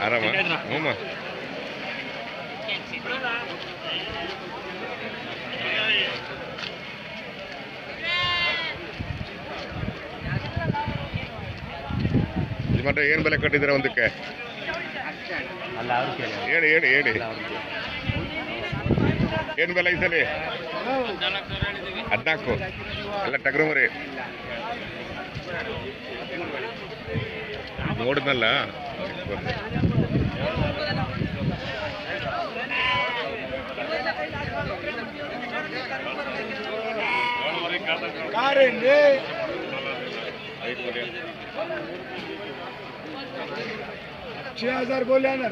ಆರಾಮ ಹ್ಞೂ ಮತ್ತೆ ಏನು ಬೆಲೆ ಕಟ್ಟಿದ್ದೀರಾ ಒಂದಕ್ಕೆ? ಹೇಳಿ ಹೇಳಿ ಹೇಳಿ, ಏನು ಬೆಲೆ ಈ ಸಲ? 14 ಎಲ್ಲ ಟಗರು ಮರಿ ನೋಡಿದ್ನಲ್ಲ. $6,000 बोले ना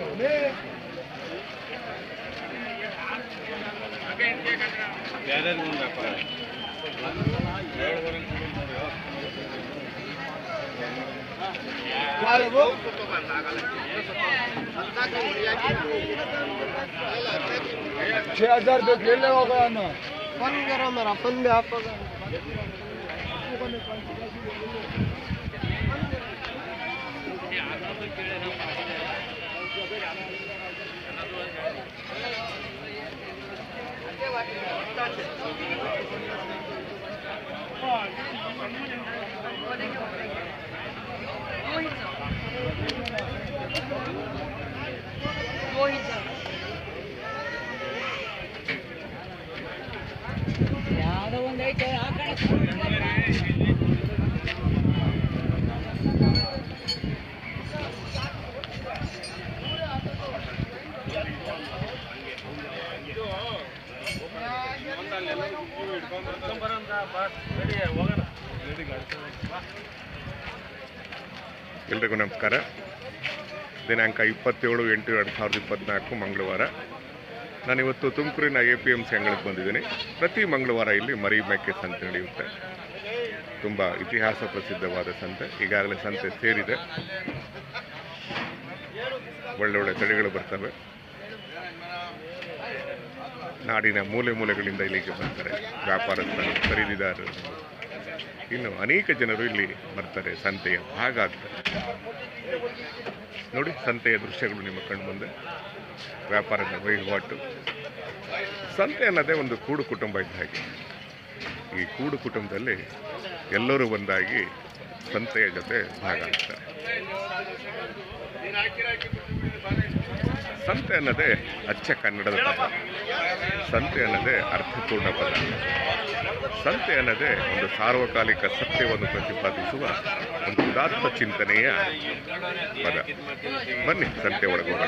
$6,000 ले होगा ना फन करो मेरा फन भी आप ಯಾವ್ದೋ ಒಂದು ಐತೆ ಆ ಕಡೆ ಎಲ್ರಿಗೂ ನಮಸ್ಕಾರ. ದಿನಾಂಕ 27/8/2024 ಮಂಗಳವಾರ. ನಾನಿವತ್ತು ತುಮಕೂರಿನ APMC ಅಂಗಳಕ್ಕೆ ಬಂದಿದ್ದೀನಿ. ಪ್ರತಿ ಮಂಗಳವಾರ ಇಲ್ಲಿ ಮರಿ ಮೇಕೆ ಸಂತೆ ನಡೆಯುತ್ತೆ. ತುಂಬ ಇತಿಹಾಸ ಪ್ರಸಿದ್ಧವಾದ ಸಂತೆ. ಈಗಾಗಲೇ ಸಂತೆ ಸೇರಿದೆ. ಒಳ್ಳೊಳ್ಳೆ ತಳಿಗಳು ಬರ್ತವೆ. ನಾಡಿನ ಮೂಲೆ ಮೂಲೆಗಳಿಂದ ಇಲ್ಲಿಗೆ ಬರ್ತಾರೆ ವ್ಯಾಪಾರಸ್ಥರು, ಖರೀದಿದಾರರು, ಇನ್ನು ಅನೇಕ ಜನರು ಇಲ್ಲಿ ಬರ್ತಾರೆ. ಸಂತೆಯ ಭಾಗ ಆಗ್ತಾರೆ. ನೋಡಿ, ಸಂತೆಯ ದೃಶ್ಯಗಳು ನಿಮ್ಮ ಕಣ್ಣು ಮುಂದೆ. ವ್ಯಾಪಾರದ ವಹಿವಾಟು. ಸಂತೆ ಅನ್ನೋದೇ ಒಂದು ಕೂಡು ಕುಟುಂಬ ಇದ್ದ ಹಾಗೆ. ಈ ಕೂಡು ಕುಟುಂಬದಲ್ಲಿ ಎಲ್ಲರೂ ಒಂದಾಗಿ ಸಂತೆಯ ಜೊತೆ ಭಾಗ ಆಗ್ತಾರೆ. ಸಂತೆ ಅನ್ನೋದೇ ಅಚ್ಚ ಕನ್ನಡದ ಪದ. ಸಂತೆ ಅನ್ನೋದೇ ಅರ್ಥಪೂರ್ಣ ಪದ. ಸಂತೆ ಅನ್ನೋದೇ ಒಂದು ಸಾರ್ವಕಾಲಿಕ ಸತ್ಯವನ್ನು ಪ್ರತಿಪಾದಿಸುವ ಒಂದು ಉದಾತ್ತ ಚಿಂತನೆಯ ಪದ. ಬನ್ನಿ ಸಂತೆ ಒಳಗೋಗೋಣ.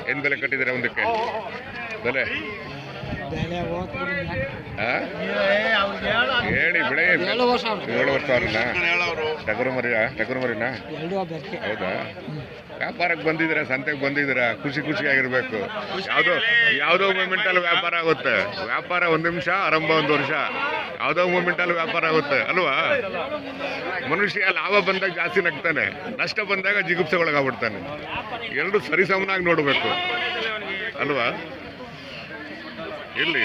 ಏನು ಬೆಲೆ ಕಟ್ಟಿದ್ದೀರಾ ಒಂದಕ್ಕೆ? ಬೆಲೆ ಹೇಳಿ ಬಿಡ. 7 ವರ್ಷ ಅವ್ರನ್ನ ಟಗರು ಮರಿನಾ? ಹೌದಾ? ವ್ಯಾಪಾರಕ್ಕೆ ಬಂದಿದ್ದೀರಾ, ಸಂತೆಗೆ ಬಂದಿದ್ದೀರಾ, ಖುಷಿಯಾಗಿರ್ಬೇಕು. ಯಾವುದೋ ಮೂಮೆಂಟಲ್ಲಿ ವ್ಯಾಪಾರ ಆಗುತ್ತೆ. ವ್ಯಾಪಾರ 1 ನಿಮಿಷ, ಆರಂಭ 1 ವರ್ಷ. ಯಾವುದೋ ಮೂಮೆಂಟಲ್ಲಿ ವ್ಯಾಪಾರ ಆಗುತ್ತೆ ಅಲ್ವಾ? ಮನುಷ್ಯ ಲಾಭ ಬಂದಾಗ ಜಾಸ್ತಿ ನಗ್ತಾನೆ, ನಷ್ಟ ಬಂದಾಗ ಜಿಗುಪ್ಸೆಗೊಳಗಾಗ್ಬಿಡ್ತಾನೆ. ಎರಡು ಸರಿಸಮನಾಗಿ ನೋಡಬೇಕು ಅಲ್ವಾ? ಇಲ್ಲಿ